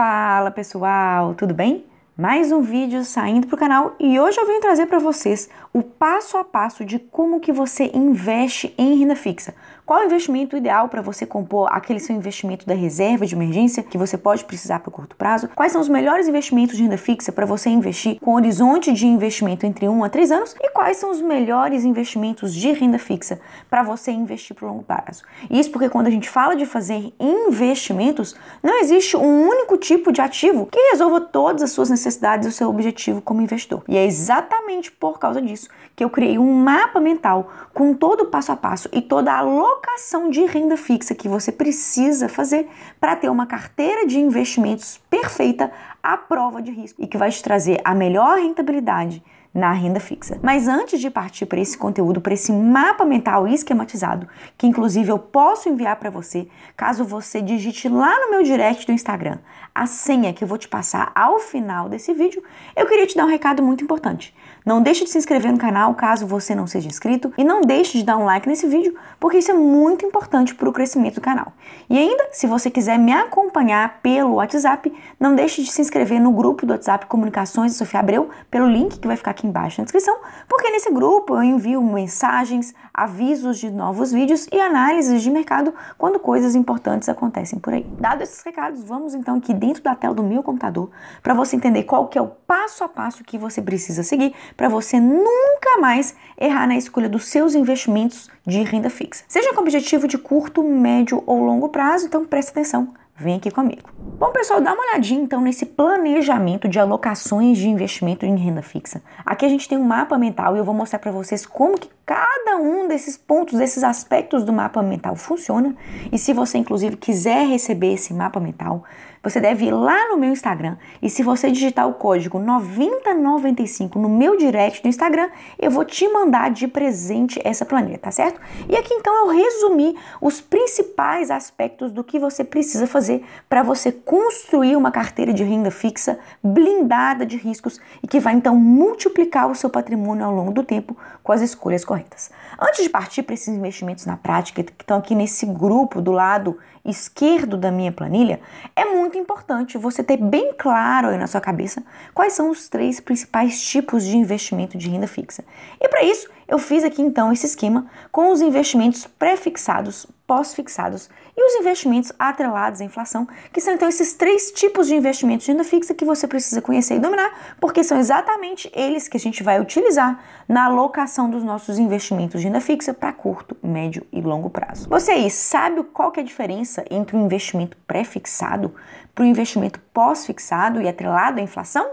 Fala pessoal, tudo bem? Mais um vídeo saindo para o canal e hoje eu venho trazer para vocês o passo a passo de como que você investe em renda fixa. Qual é o investimento ideal para você compor aquele seu investimento da reserva de emergência que você pode precisar para o curto prazo? Quais são os melhores investimentos de renda fixa para você investir com horizonte de investimento entre 1 a 3 anos? E quais são os melhores investimentos de renda fixa para você investir para o longo prazo? Isso porque quando a gente fala de fazer investimentos, não existe um único tipo de ativo que resolva todas as suas necessidades e o seu objetivo como investidor. E é exatamente por causa disso que eu criei um mapa mental com todo o passo a passo e toda a alocação de renda fixa que você precisa fazer para ter uma carteira de investimentos perfeita à prova de risco e que vai te trazer a melhor rentabilidade na renda fixa. Mas antes de partir para esse conteúdo, para esse mapa mental esquematizado, que inclusive eu posso enviar para você, caso você digite lá no meu direct do Instagram a senha que eu vou te passar ao final desse vídeo, eu queria te dar um recado muito importante. Não deixe de se inscrever no canal caso você não seja inscrito e não deixe de dar um like nesse vídeo, porque isso é muito importante para o crescimento do canal. E ainda, se você quiser me acompanhar pelo WhatsApp, não deixe de se inscrever no grupo do WhatsApp Comunicações de Sofia Abreu, pelo link que vai ficar aqui embaixo na descrição, porque nesse grupo eu envio mensagens, avisos de novos vídeos e análises de mercado quando coisas importantes acontecem por aí. Dado esses recados, vamos então aqui dentro da tela do meu computador para você entender qual que é o passo a passo que você precisa seguir para você nunca mais errar na escolha dos seus investimentos de renda fixa. Seja com objetivo de curto, médio ou longo prazo, então presta atenção. Vem aqui comigo. Bom, pessoal, dá uma olhadinha então nesse planejamento de alocações de investimento em renda fixa. Aqui a gente tem um mapa mental e eu vou mostrar para vocês como que cada um desses pontos, desses aspectos do mapa mental funciona. E se você, inclusive, quiser receber esse mapa mental, você deve ir lá no meu Instagram e se você digitar o código 9095 no meu direct do Instagram, eu vou te mandar de presente essa planilha, tá certo? E aqui então eu resumi os principais aspectos do que você precisa fazer para você construir uma carteira de renda fixa blindada de riscos e que vai então multiplicar o seu patrimônio ao longo do tempo com as escolhas corretas. Antes de partir para esses investimentos na prática, que estão aqui nesse grupo do lado esquerdo da minha planilha, é muito importante você ter bem claro aí na sua cabeça quais são os 3 principais tipos de investimento de renda fixa. E para isso, eu fiz aqui então esse esquema com os investimentos pré-fixados, pós-fixados e os investimentos atrelados à inflação, que são então esses 3 tipos de investimentos de renda fixa que você precisa conhecer e dominar, porque são exatamente eles que a gente vai utilizar na alocação dos nossos investimentos de renda fixa para curto, médio e longo prazo. Você aí sabe qual que é a diferença entre o investimento pré-fixado para o investimento pós-fixado e atrelado à inflação?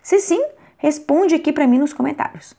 Se sim, responde aqui para mim nos comentários.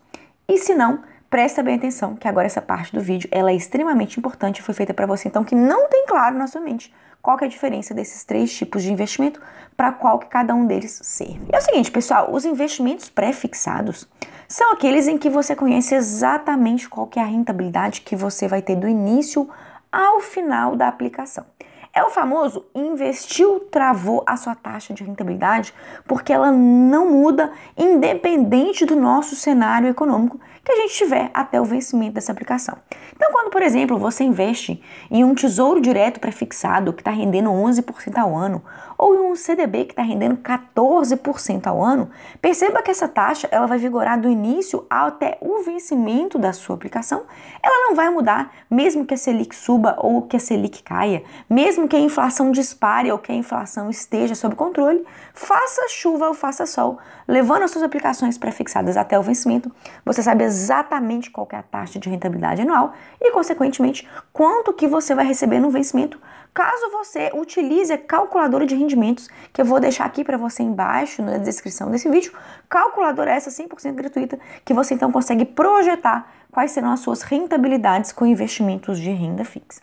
E se não, presta bem atenção que agora essa parte do vídeo ela é extremamente importante e foi feita para você então que não tem claro na sua mente qual que é a diferença desses 3 tipos de investimento para qual que cada um deles serve. E é o seguinte, pessoal, os investimentos pré-fixados são aqueles em que você conhece exatamente qual que é a rentabilidade que você vai ter do início ao final da aplicação. É o famoso investiu, travou a sua taxa de rentabilidade, porque ela não muda independente do nosso cenário econômico que a gente tiver até o vencimento dessa aplicação. Então, quando, por exemplo, você investe em um tesouro direto pré-fixado que está rendendo 11% ao ano, ou em um CDB que está rendendo 14% ao ano, perceba que essa taxa ela vai vigorar do início até o vencimento da sua aplicação. Ela não vai mudar, mesmo que a Selic suba ou que a Selic caia, mesmo que a inflação dispare ou que a inflação esteja sob controle, faça chuva ou faça sol, levando as suas aplicações pré-fixadas até o vencimento, você sabe exatamente qual que é a taxa de rentabilidade anual e, consequentemente, quanto que você vai receber no vencimento, caso você utilize a calculadora de rendimentos, que eu vou deixar aqui para você embaixo na descrição desse vídeo, calculadora essa 100% gratuita, que você então consegue projetar quais serão as suas rentabilidades com investimentos de renda fixa.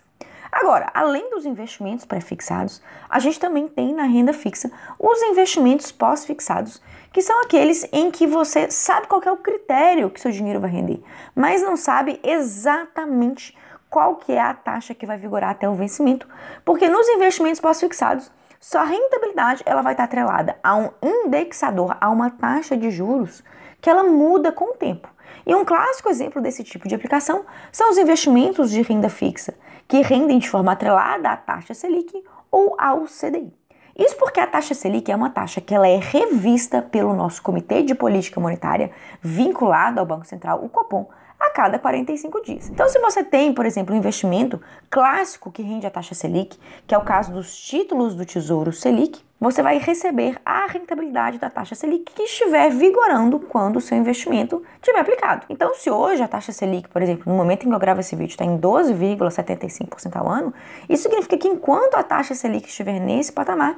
Agora, além dos investimentos pré-fixados, a gente também tem na renda fixa os investimentos pós-fixados, que são aqueles em que você sabe qual que é o critério que seu dinheiro vai render, mas não sabe exatamente qual que é a taxa que vai vigorar até o vencimento, porque nos investimentos pós-fixados, sua rentabilidade ela vai estar atrelada a um indexador, a uma taxa de juros que ela muda com o tempo. E um clássico exemplo desse tipo de aplicação são os investimentos de renda fixa, que rendem de forma atrelada à taxa Selic ou ao CDI. Isso porque a taxa Selic é uma taxa que ela é revista pelo nosso Comitê de Política Monetária, vinculado ao Banco Central, o Copom, a cada 45 dias. Então, se você tem, por exemplo, um investimento clássico que rende a taxa Selic, que é o caso dos títulos do Tesouro Selic, você vai receber a rentabilidade da taxa Selic que estiver vigorando quando o seu investimento estiver aplicado. Então, se hoje a taxa Selic, por exemplo, no momento em que eu gravo esse vídeo, está em 12,75% ao ano, isso significa que enquanto a taxa Selic estiver nesse patamar,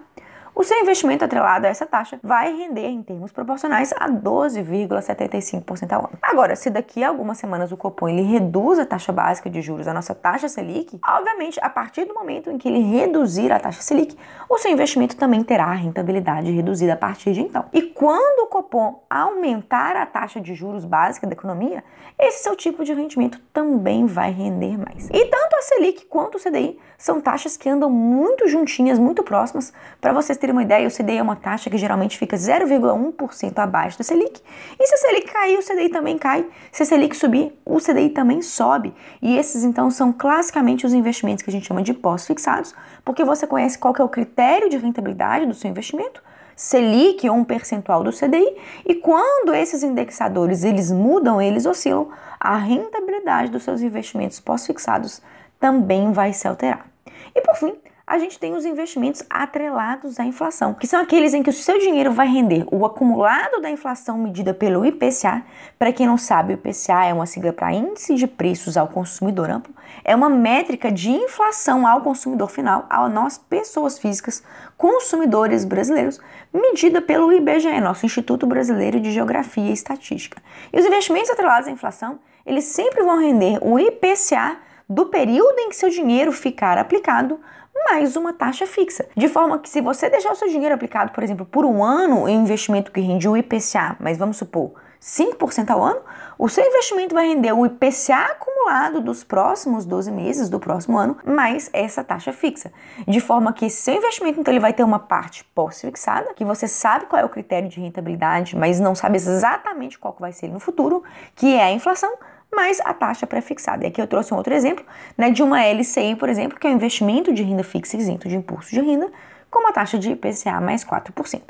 o seu investimento atrelado a essa taxa vai render em termos proporcionais a 12,75% ao ano. Agora, se daqui a algumas semanas o Copom ele reduz a taxa básica de juros, a nossa taxa Selic, obviamente, a partir do momento em que ele reduzir a taxa Selic, o seu investimento também terá a rentabilidade reduzida a partir de então. E quando o Copom aumentar a taxa de juros básica da economia, esse seu tipo de rendimento também vai render mais. E tanto a Selic quanto o CDI são taxas que andam muito juntinhas, muito próximas. Para vocês terem uma ideia, o CDI é uma taxa que geralmente fica 0,1% abaixo da Selic. E se a Selic cair, o CDI também cai. Se a Selic subir, o CDI também sobe. E esses, então, são classicamente os investimentos que a gente chama de pós-fixados, porque você conhece qual que é o critério de rentabilidade do seu investimento, Selic ou um percentual do CDI, e quando esses indexadores eles mudam, eles oscilam, a rentabilidade dos seus investimentos pós-fixados também vai se alterar. E por fim, a gente tem os investimentos atrelados à inflação, que são aqueles em que o seu dinheiro vai render o acumulado da inflação medida pelo IPCA. Para quem não sabe, o IPCA é uma sigla para Índice de Preços ao Consumidor Amplo, é uma métrica de inflação ao consumidor final, a nós, pessoas físicas, consumidores brasileiros, medida pelo IBGE, nosso Instituto Brasileiro de Geografia e Estatística. E os investimentos atrelados à inflação, eles sempre vão render o IPCA do período em que seu dinheiro ficar aplicado, mais uma taxa fixa. De forma que se você deixar o seu dinheiro aplicado, por exemplo, por um ano em investimento que rende o IPCA, mas vamos supor 5% ao ano, o seu investimento vai render o IPCA acumulado dos próximos 12 meses do próximo ano, mais essa taxa fixa. De forma que esse seu investimento, então, ele vai ter uma parte pós-fixada, que você sabe qual é o critério de rentabilidade, mas não sabe exatamente qual que vai ser no futuro, que é a inflação, mais a taxa pré-fixada. E aqui eu trouxe um outro exemplo, né, de uma LCI, por exemplo, que é um investimento de renda fixa isento de imposto de renda, com uma taxa de IPCA mais 4%.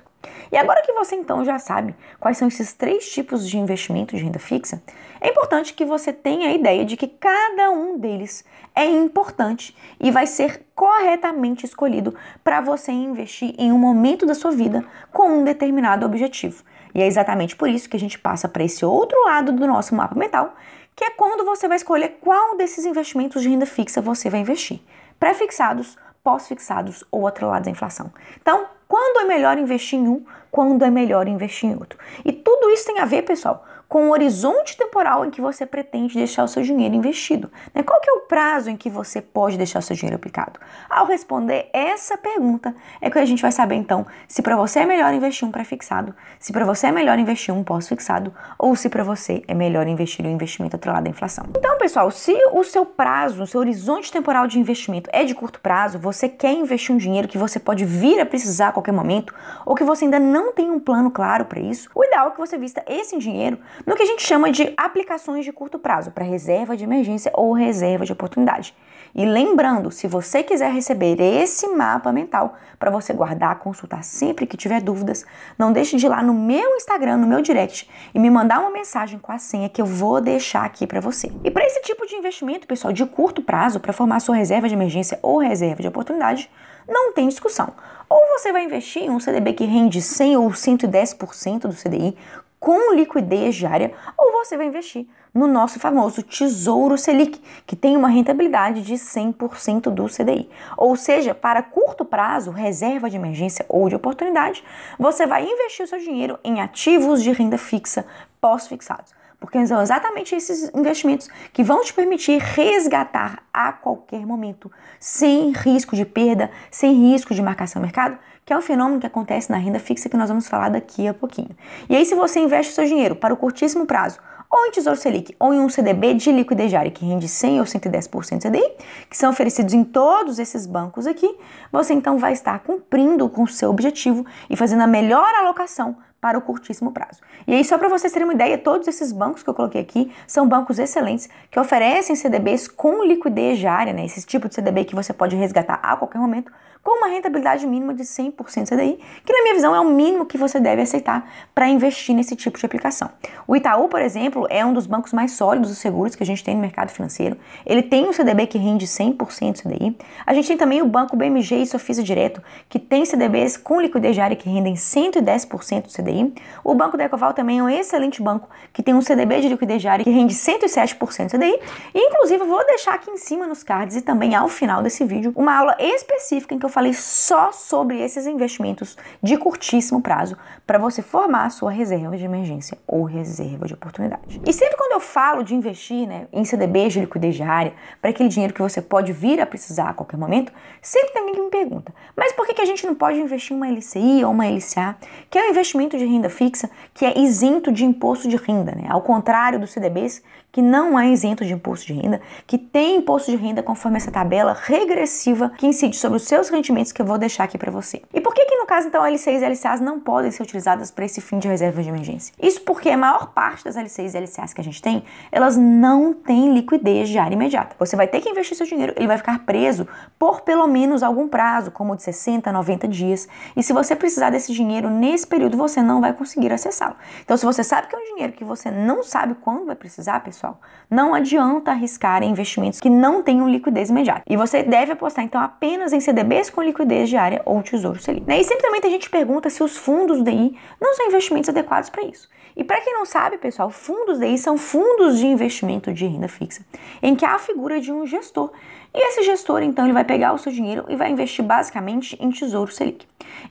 E agora que você então já sabe quais são esses 3 tipos de investimento de renda fixa, é importante que você tenha a ideia de que cada um deles é importante e vai ser corretamente escolhido para você investir em um momento da sua vida com um determinado objetivo. E é exatamente por isso que a gente passa para esse outro lado do nosso mapa mental, que é quando você vai escolher qual desses investimentos de renda fixa você vai investir. Pré-fixados, pós-fixados ou atrelados à inflação. Então, quando é melhor investir em um, quando é melhor investir em outro. E tudo isso tem a ver, pessoal, com o horizonte temporal em que você pretende deixar o seu dinheiro investido. Qual que é o prazo em que você pode deixar o seu dinheiro aplicado? Ao responder essa pergunta, é que a gente vai saber então se para você é melhor investir um pré-fixado, se para você é melhor investir um pós-fixado, ou se para você é melhor investir um investimento atrelado à inflação. Então, pessoal, se o seu prazo, o seu horizonte temporal de investimento é de curto prazo, você quer investir um dinheiro que você pode vir a precisar a qualquer momento, ou que você ainda não tem um plano claro para isso, o ideal é que você vista esse dinheiro no que a gente chama de aplicações de curto prazo, para reserva de emergência ou reserva de oportunidade. E lembrando, se você quiser receber esse mapa mental para você guardar, consultar sempre que tiver dúvidas, não deixe de ir lá no meu Instagram, no meu direct, e me mandar uma mensagem com a senha que eu vou deixar aqui para você. E para esse tipo de investimento, pessoal, de curto prazo, para formar sua reserva de emergência ou reserva de oportunidade, não tem discussão. Ou você vai investir em um CDB que rende 100 ou 110% do CDI, com liquidez diária, ou você vai investir no nosso famoso Tesouro Selic, que tem uma rentabilidade de 100% do CDI. Ou seja, para curto prazo, reserva de emergência ou de oportunidade, você vai investir o seu dinheiro em ativos de renda fixa pós-fixados. Porque são exatamente esses investimentos que vão te permitir resgatar a qualquer momento, sem risco de perda, sem risco de marcação no mercado, que é um fenômeno que acontece na renda fixa que nós vamos falar daqui a pouquinho. E aí, se você investe o seu dinheiro para o curtíssimo prazo, ou em Tesouro Selic, ou em um CDB de liquidez diária que rende 100 ou 110% CDI, que são oferecidos em todos esses bancos aqui, você então vai estar cumprindo com o seu objetivo e fazendo a melhor alocação para o curtíssimo prazo. E aí, só para vocês terem uma ideia, todos esses bancos que eu coloquei aqui são bancos excelentes que oferecem CDBs com liquidez diária, né? Esse tipo de CDB que você pode resgatar a qualquer momento, com uma rentabilidade mínima de 100% CDI, que na minha visão é o mínimo que você deve aceitar para investir nesse tipo de aplicação. O Itaú, por exemplo, é um dos bancos mais sólidos e seguros que a gente tem no mercado financeiro. Ele tem um CDB que rende 100% CDI. A gente tem também o Banco BMG e Sofisa Direto, que tem CDBs com liquidez diária que rendem 110% CDI. O Banco da Ecoval também é um excelente banco que tem um CDB de liquidez diária que rende 107% CDI. E, inclusive, eu vou deixar aqui em cima nos cards e também ao final desse vídeo uma aula específica em que eu falei só sobre esses investimentos de curtíssimo prazo para você formar a sua reserva de emergência ou reserva de oportunidade. E sempre quando eu falo de investir, né, em CDBs de liquidez diária, para aquele dinheiro que você pode vir a precisar a qualquer momento, sempre tem alguém que me pergunta, mas por que a gente não pode investir em uma LCI ou uma LCA, que é um investimento de renda fixa que é isento de imposto de renda, né? Ao contrário dos CDBs, que não é isento de imposto de renda, que tem imposto de renda conforme essa tabela regressiva que incide sobre os seus rendimentos que eu vou deixar aqui para você. E por que no caso, então, LCIs e LCAs não podem ser utilizadas para esse fim de reserva de emergência? Isso porque a maior parte das LCIs e LCAs que a gente tem, elas não têm liquidez diária imediata. Você vai ter que investir seu dinheiro, ele vai ficar preso por pelo menos algum prazo, como de 60, 90 dias. E se você precisar desse dinheiro nesse período, você não vai conseguir acessá-lo. Então, se você sabe que é um dinheiro que você não sabe quando vai precisar, pessoal, não adianta arriscar em investimentos que não tenham liquidez imediata. E você deve apostar, então, apenas em CDBs com liquidez diária ou Tesouro Selic. E sempre também tem gente que pergunta se os fundos DI não são investimentos adequados para isso. E para quem não sabe, pessoal, fundos DI são fundos de investimento de renda fixa, em que há a figura de um gestor. E esse gestor, então, ele vai pegar o seu dinheiro e vai investir basicamente em Tesouro Selic.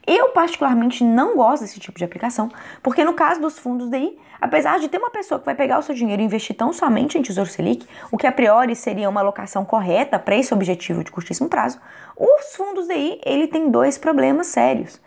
Eu, particularmente, não gosto desse tipo de aplicação, porque no caso dos fundos DI, apesar de ter uma pessoa que vai pegar o seu dinheiro e investir tão somente em Tesouro Selic, o que a priori seria uma alocação correta para esse objetivo de curtíssimo prazo, os fundos DI, ele tem dois problemas sérios.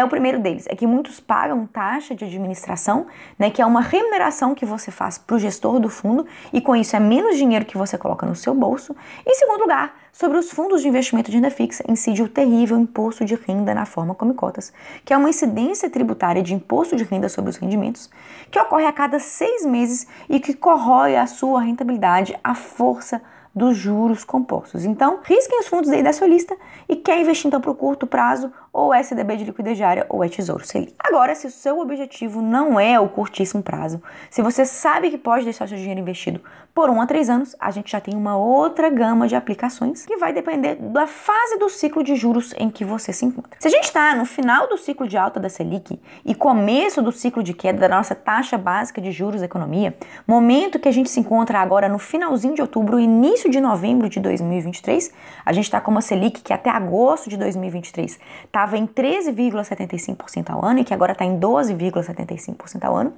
O primeiro deles é que muitos pagam taxa de administração, que é uma remuneração que você faz para o gestor do fundo, e com isso é menos dinheiro que você coloca no seu bolso. Em segundo lugar, sobre os fundos de investimento de renda fixa, incide o terrível imposto de renda na forma como cotas, que é uma incidência tributária de imposto de renda sobre os rendimentos, que ocorre a cada 6 meses e que corrói a sua rentabilidade à força dos juros compostos. Então, risquem os fundos aí da sua lista e quer investir então para o curto prazo, ou é CDB de liquidez diária ou é Tesouro Selic. Agora, se o seu objetivo não é o curtíssimo prazo, se você sabe que pode deixar seu dinheiro investido por 1 a 3 anos, a gente já tem uma outra gama de aplicações que vai depender da fase do ciclo de juros em que você se encontra. Se a gente está no final do ciclo de alta da Selic e começo do ciclo de queda da nossa taxa básica de juros da economia, momento que a gente se encontra agora no finalzinho de outubro, início de novembro de 2023, a gente está com uma Selic que até agosto de 2023 estava em 13,75% ao ano e que agora está em 12,75% ao ano.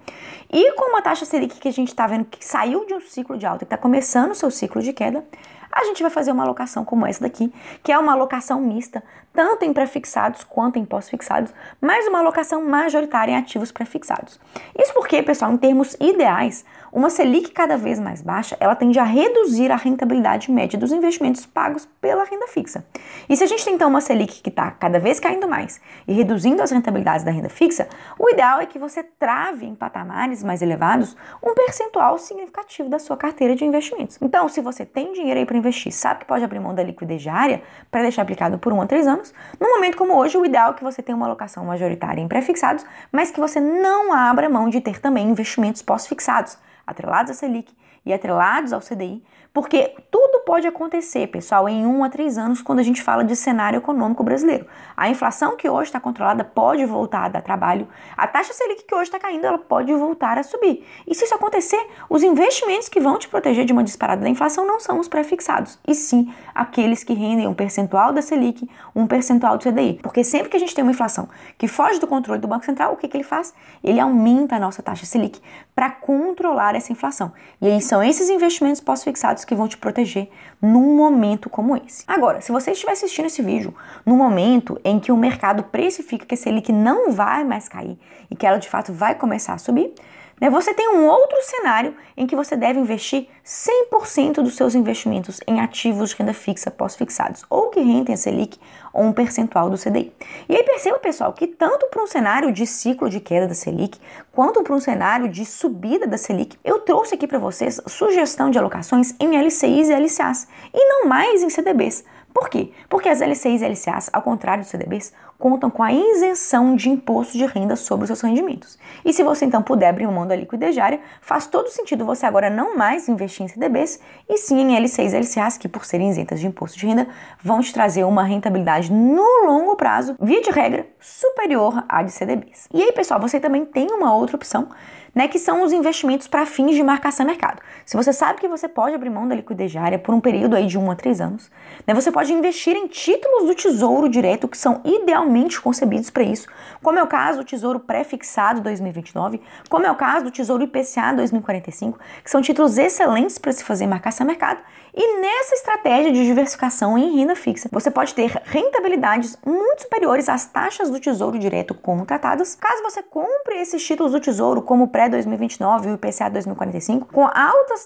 E com uma taxa Selic que a gente está vendo que saiu de um ciclo de alta e está começando o seu ciclo de queda, a gente vai fazer uma alocação como essa daqui, que é uma alocação mista, tanto em pré-fixados quanto em pós-fixados, mas uma alocação majoritária em ativos pré-fixados. Isso porque, pessoal, em termos ideais, uma Selic cada vez mais baixa, ela tende a reduzir a rentabilidade média dos investimentos pagos pela renda fixa. E se a gente tem então uma Selic que está cada vez caindo mais e reduzindo as rentabilidades da renda fixa, o ideal é que você trave em patamares mais elevados um percentual significativo da sua carteira de investimentos. Então, se você tem dinheiro aí para investir, sabe que pode abrir mão da liquidez diária para deixar aplicado por 1 a 3 anos, num momento como hoje, o ideal é que você tenha uma alocação majoritária em pré-fixados, mas que você não abra mão de ter também investimentos pós-fixados, atrelados à Selic e atrelados ao CDI, porque tudo pode acontecer, pessoal, em 1 a 3 anos quando a gente fala de cenário econômico brasileiro. A inflação que hoje está controlada pode voltar a dar trabalho, a taxa Selic que hoje está caindo, ela pode voltar a subir. E se isso acontecer, os investimentos que vão te proteger de uma disparada da inflação não são os pré-fixados, e sim aqueles que rendem um percentual da Selic, um percentual do CDI. Porque sempre que a gente tem uma inflação que foge do controle do Banco Central, o que ele faz? Ele aumenta a nossa taxa Selic para controlar essa inflação. E aí são esses investimentos pós-fixados que vão te proteger num momento como esse. Agora, se você estiver assistindo esse vídeo no momento em que o mercado precifica que a Selic não vai mais cair e que ela de fato vai começar a subir, né, você tem um outro cenário em que você deve investir 100% dos seus investimentos em ativos de renda fixa pós-fixados, ou que rendem a Selic ou um percentual do CDI. E aí perceba, pessoal, que tanto para um cenário de ciclo de queda da Selic, quanto para um cenário de subida da Selic, eu trouxe aqui para vocês sugestão de alocações em LCIs e LCAs, e não mais em CDBs. Por quê? Porque as LCIs e LCAs, ao contrário dos CDBs, contam com a isenção de imposto de renda sobre os seus rendimentos. E se você então puder abrir mão da liquidez diária, faz todo sentido você agora não mais investir em CDBs, e sim em LCIs e LCAs, que por serem isentas de imposto de renda, vão te trazer uma rentabilidade no longo prazo, via de regra, superior à de CDBs. E aí, pessoal, você também tem uma outra opção, né, que são os investimentos para fins de marcação a mercado. Se você sabe que você pode abrir mão da liquidez diária por um período aí de 1 a 3 anos, né, você pode investir em títulos do Tesouro Direto que são idealmente concebidos para isso, como é o caso do Tesouro Pré-fixado 2029, como é o caso do Tesouro IPCA 2045, que são títulos excelentes para se fazer marcação a mercado. E nessa estratégia de diversificação em renda fixa, você pode ter rentabilidades muito superiores às taxas do Tesouro Direto contratadas, caso você compre esses títulos do Tesouro, como o Pré-2029 e o IPCA 2045, com altas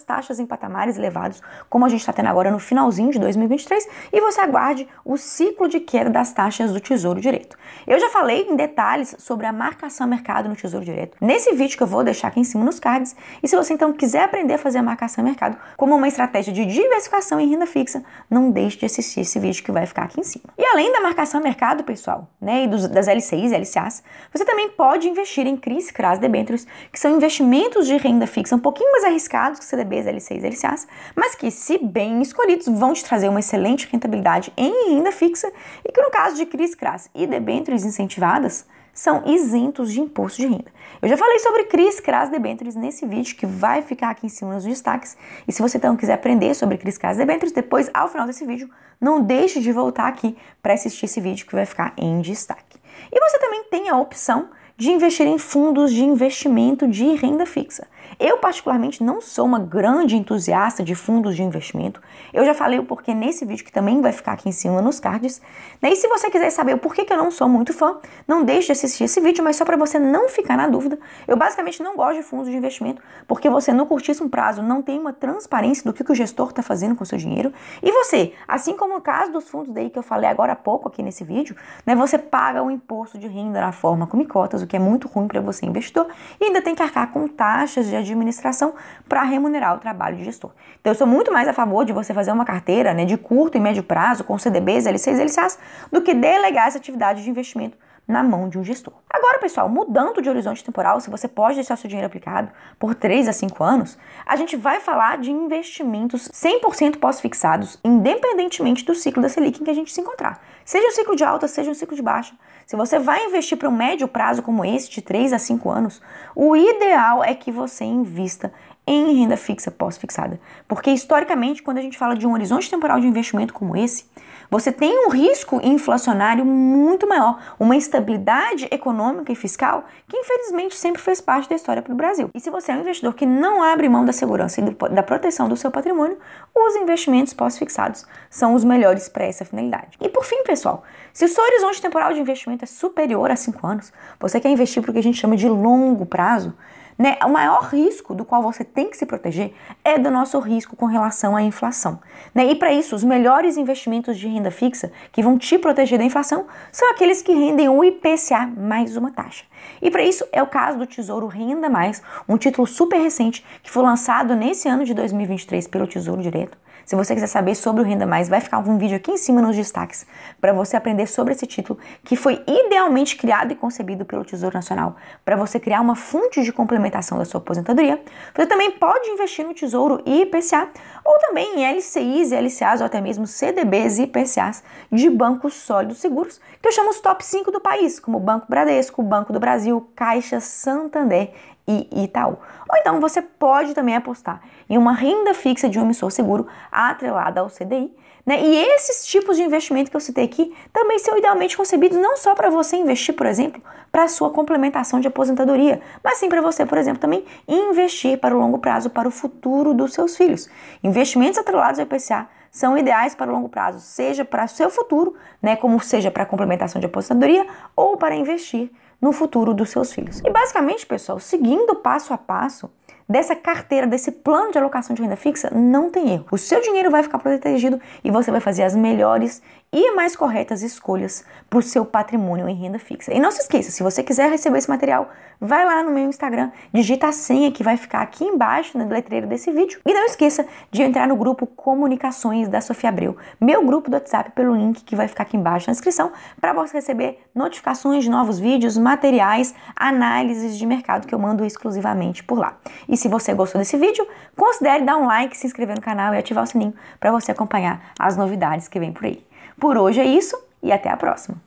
taxas em patamares elevados, como a gente está tendo agora no finalzinho de 2023, e você aguarde o ciclo de queda das taxas do Tesouro Direto. Eu já falei em detalhes sobre a marcação a mercado no Tesouro Direto nesse vídeo que eu vou deixar aqui em cima nos cards, e se você então quiser aprender a fazer a marcação a mercado como uma estratégia de diversificação em renda fixa, não deixe de assistir esse vídeo que vai ficar aqui em cima. E além da marcação a mercado, pessoal, né, e das LCIs e LCAs, você também pode investir em CRIs, CRAs, debêntures, que são investimentos de renda fixa um pouquinho mais arriscados que CDBs, LCIs e LCAs, mas que, se bem escolhidos, vão te trazer uma excelente rentabilidade em renda fixa, e que no caso de CRIs, CRAs e debêntures incentivadas, são isentos de imposto de renda. Eu já falei sobre CRIs, CRAs, debêntures nesse vídeo que vai ficar aqui em cima nos destaques, e se você então quiser aprender sobre CRIs, CRAs, debêntures, depois, ao final desse vídeo, não deixe de voltar aqui para assistir esse vídeo que vai ficar em destaque. E você também tem a opção de investir em fundos de investimento de renda fixa. Eu, particularmente, não sou uma grande entusiasta de fundos de investimento. Eu já falei o porquê nesse vídeo, que também vai ficar aqui em cima nos cards. E se você quiser saber o porquê que eu não sou muito fã, não deixe de assistir esse vídeo, mas só para você não ficar na dúvida, eu basicamente não gosto de fundos de investimento, porque você, no curtíssimo prazo, não tem uma transparência do que o gestor está fazendo com o seu dinheiro. E você, assim como no caso dos fundos daí que eu falei agora há pouco aqui nesse vídeo, né, você paga o imposto de renda na forma como cotas, o que é muito ruim para você, investidor, e ainda tem que arcar com taxas de administração para remunerar o trabalho de gestor. Então eu sou muito mais a favor de você fazer uma carteira, né, de curto e médio prazo com CDBs, LCs e LCAs, do que delegar essa atividade de investimento na mão de um gestor. Agora, pessoal, mudando de horizonte temporal, se você pode deixar seu dinheiro aplicado por 3 a 5 anos, a gente vai falar de investimentos 100% pós-fixados, independentemente do ciclo da Selic em que a gente se encontrar. Seja um ciclo de alta, seja um ciclo de baixa. Se você vai investir para um médio prazo como esse, de 3 a 5 anos, o ideal é que você invista em renda fixa pós-fixada. Porque, historicamente, quando a gente fala de um horizonte temporal de investimento como esse, você tem um risco inflacionário muito maior, uma instabilidade econômica e fiscal que, infelizmente, sempre fez parte da história para o Brasil. E se você é um investidor que não abre mão da segurança e da proteção do seu patrimônio, os investimentos pós-fixados são os melhores para essa finalidade. E, por fim, pessoal, se o seu horizonte temporal de investimento é superior a 5 anos, você quer investir para o que a gente chama de longo prazo, né? O maior risco do qual você tem que se proteger é do nosso risco com relação à inflação, né? E para isso, os melhores investimentos de renda fixa que vão te proteger da inflação são aqueles que rendem o IPCA mais uma taxa. E para isso é o caso do Tesouro Renda Mais, um título super recente que foi lançado nesse ano de 2023 pelo Tesouro Direto. Se você quiser saber sobre o Renda Mais, vai ficar um vídeo aqui em cima nos destaques para você aprender sobre esse título que foi idealmente criado e concebido pelo Tesouro Nacional para você criar uma fonte de complementação da sua aposentadoria. Você também pode investir no Tesouro IPCA ou também em LCIs e LCAs ou até mesmo CDBs e IPCAs de bancos sólidos seguros, que eu chamo os top 5 do país, como o Banco Bradesco, Banco do Brasil, Caixa, Santander e Itaú. Ou então você pode também apostar em uma renda fixa de um emissor seguro atrelada ao CDI, né? E esses tipos de investimento que eu citei aqui também são idealmente concebidos não só para você investir, por exemplo, para a sua complementação de aposentadoria, mas sim para você, por exemplo, também investir para o longo prazo, para o futuro dos seus filhos. Investimentos atrelados ao IPCA são ideais para o longo prazo, seja para o seu futuro, né, como seja para a complementação de aposentadoria ou para investir no futuro dos seus filhos. E basicamente, pessoal, seguindo passo a passo dessa carteira, desse plano de alocação de renda fixa, não tem erro. O seu dinheiro vai ficar protegido e você vai fazer as melhores e mais corretas escolhas para o seu patrimônio em renda fixa. E não se esqueça, se você quiser receber esse material, vai lá no meu Instagram, digita a senha que vai ficar aqui embaixo no letreiro desse vídeo. E não esqueça de entrar no grupo Comunicações da Sofia Abreu, meu grupo do WhatsApp, pelo link que vai ficar aqui embaixo na descrição, para você receber notificações de novos vídeos, materiais, análises de mercado que eu mando exclusivamente por lá. E se você gostou desse vídeo, considere dar um like, se inscrever no canal e ativar o sininho para você acompanhar as novidades que vem por aí. Por hoje é isso e até a próxima!